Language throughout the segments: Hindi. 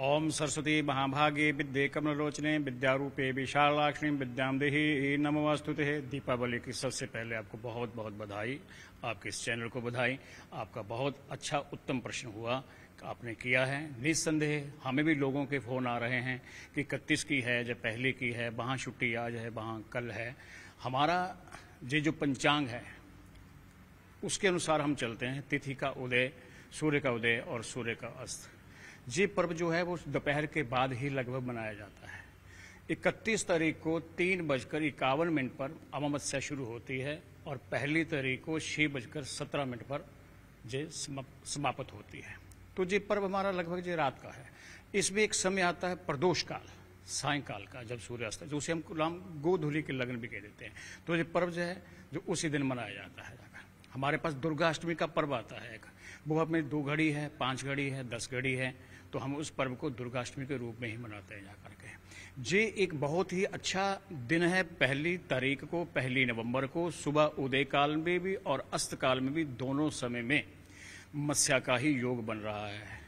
ओम सरस्वती महाभागे विद्ये कमलोचने विद्यारूपे विशालाक्षी विद्याम देहि नमोस्तुते। दीपावली की सबसे पहले आपको बहुत बहुत बधाई, आपके इस चैनल को बधाई। आपका बहुत अच्छा उत्तम प्रश्न हुआ, आपने किया है। निस्संदेह हमें भी लोगों के फोन आ रहे हैं कि 31 की है, जब पहले की है, वहाँ छुट्टी आज है, वहाँ कल है। हमारा ये जो पंचांग है उसके अनुसार हम चलते हैं। तिथि का उदय, सूर्य का उदय और सूर्य का अस्त। ये पर्व जो है वो दोपहर के बाद ही लगभग मनाया जाता है। 31 तारीख को 3:51 पर अमावस्या शुरू होती है और पहली तारीख को 6:17 पर ये समाप्त होती है। तो ये पर्व हमारा लगभग ये रात का है। इसमें एक समय आता है प्रदोष काल, सायंकाल का, जब सूर्यास्त, जो उसे हम गोधूली के लग्न भी कह देते हैं। तो ये पर्व जो है जो उसी दिन मनाया जाता है। हमारे पास दुर्गाष्टमी का पर्व आता है, वो हमें 2 घड़ी है, 5 घड़ी है, 10 घड़ी है, तो हम उस पर्व को दुर्गाष्टमी के रूप में ही मनाते हैं जाकर के। ये एक बहुत ही अच्छा दिन है। पहली तारीख को, 1 नवंबर को सुबह उदय काल में भी और अस्त काल में भी दोनों समय में मत्स्या का ही योग बन रहा है।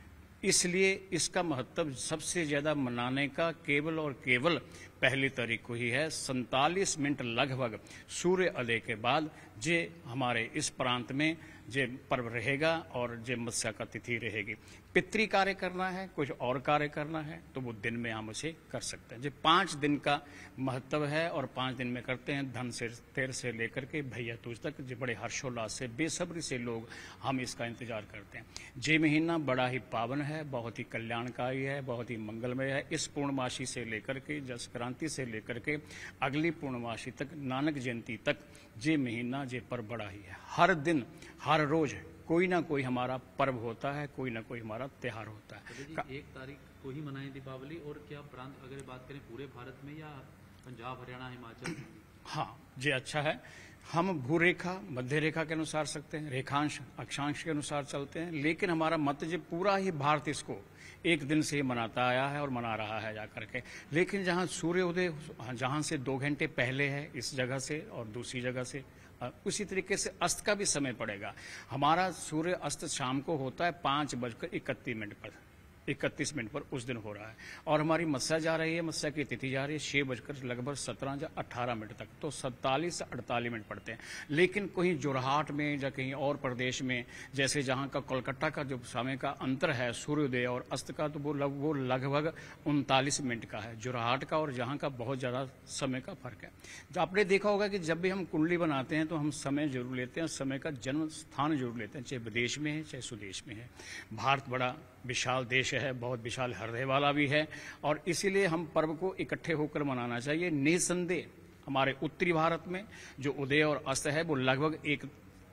इसलिए इसका महत्व सबसे ज्यादा मनाने का केवल और केवल 1 तारीख को ही है। 47 मिनट लगभग सूर्य उदय के बाद जे हमारे इस प्रांत में जे पर्व रहेगा और जे मत्स्या का तिथि रहेगी। पितृ कार्य करना है, कुछ और कार्य करना है, तो वो दिन में हम उसे कर सकते हैं। जो 5 दिन का महत्व है और 5 दिन में करते हैं। धन से तेर से लेकर के भैया दूज तक जो बड़े हर्षोल्लास से, बेसब्री से लोग हम इसका इंतजार करते हैं। ये महीना बड़ा ही पावन है, बहुत ही कल्याणकारी है, बहुत ही मंगलमय है। इस पूर्णमासी से लेकर के, जस क्रांति से लेकर के अगली पूर्णमासी तक, नानक जयंती तक, ये महीना ये पर्व बड़ा ही है। हर दिन हर रोज कोई ना कोई हमारा पर्व होता है, कोई ना कोई हमारा त्योहार होता है। 1 तारीख को ही मनाएं दीपावली, और क्या प्रांत अगर बात करें पूरे भारत में या पंजाब, हरियाणा, हिमाचल? हाँ, ये अच्छा है। हम भूरेखा, मध्य रेखा के अनुसार सकते हैं, रेखांश अक्षांश के अनुसार चलते हैं, लेकिन हमारा मत जो पूरा ही भारत इसको एक दिन से ही मनाता आया है और मना रहा है जाकर के। लेकिन जहाँ सूर्योदय जहाँ से 2 घंटे पहले है इस जगह से और दूसरी जगह से, उसी तरीके से अस्त का भी समय पड़ेगा। हमारा सूर्य अस्त शाम को होता है 5:31 पर, 31 मिनट पर उस दिन हो रहा है। और हमारी मत्स्या जा रही है, मत्स्या की तिथि जा रही है 6:17 या 18 मिनट तक, तो 47 से 48 मिनट पड़ते हैं। लेकिन कहीं जोरहाट में या कहीं और प्रदेश में, जैसे जहां का कोलकाता का जो समय का अंतर है सूर्योदय और अस्त का, तो वो लगभग 39 मिनट का है जोरहाट का, और जहां का बहुत ज़्यादा समय का फर्क है। जो आपने देखा होगा कि जब भी हम कुंडली बनाते हैं तो हम समय जरूर लेते हैं, समय का जन्म स्थान जरूर लेते हैं, चाहे विदेश में है चाहे स्वदेश में है। भारत बड़ा विशाल देश है, बहुत विशाल हृदय वाला भी है, और इसीलिए हम पर्व को इकट्ठे होकर मनाना चाहिए। निसंदेह हमारे उत्तरी भारत में जो उदय और अस्त है वो लगभग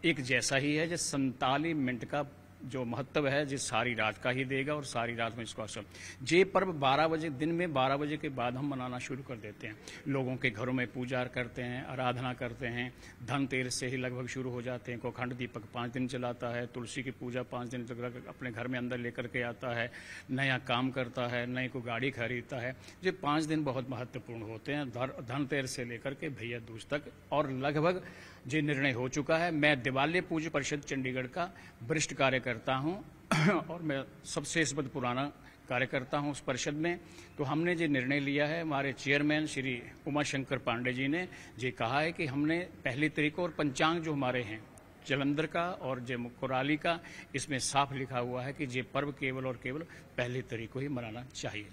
एक जैसा ही है। जो 47 मिनट का जो महत्व है जो सारी रात का ही देगा, और सारी रात में इसको असर। ये पर्व 12 बजे, दिन में 12 बजे के बाद हम मनाना शुरू कर देते हैं। लोगों के घरों में पूजा करते हैं, आराधना करते हैं। धनतेरस से ही लगभग शुरू हो जाते हैं। कोखंड दीपक 5 दिन चलाता है, तुलसी की पूजा 5 दिन तक अपने घर में अंदर लेकर के आता है, नया काम करता है, नई को गाड़ी खरीदता है। ये 5 दिन बहुत महत्वपूर्ण होते हैं, धनतेरस से लेकर के भैया दूज तक। और लगभग ये निर्णय हो चुका है। मैं दिवाली पूज्य परिषद चंडीगढ़ का वरिष्ठ कार्यकर्ता हूं और मैं सबसे इस वक्त पुराना कार्यकर्ता हूं उस परिषद में। तो हमने जो निर्णय लिया है, हमारे चेयरमैन श्री उमाशंकर पांडे जी ने ये कहा है कि हमने 1 तारीख को, और पंचांग जो हमारे हैं जलंधर का और जे कुराली का, इसमें साफ लिखा हुआ है कि ये पर्व केवल और केवल 1 तारीख को ही मनाना चाहिए।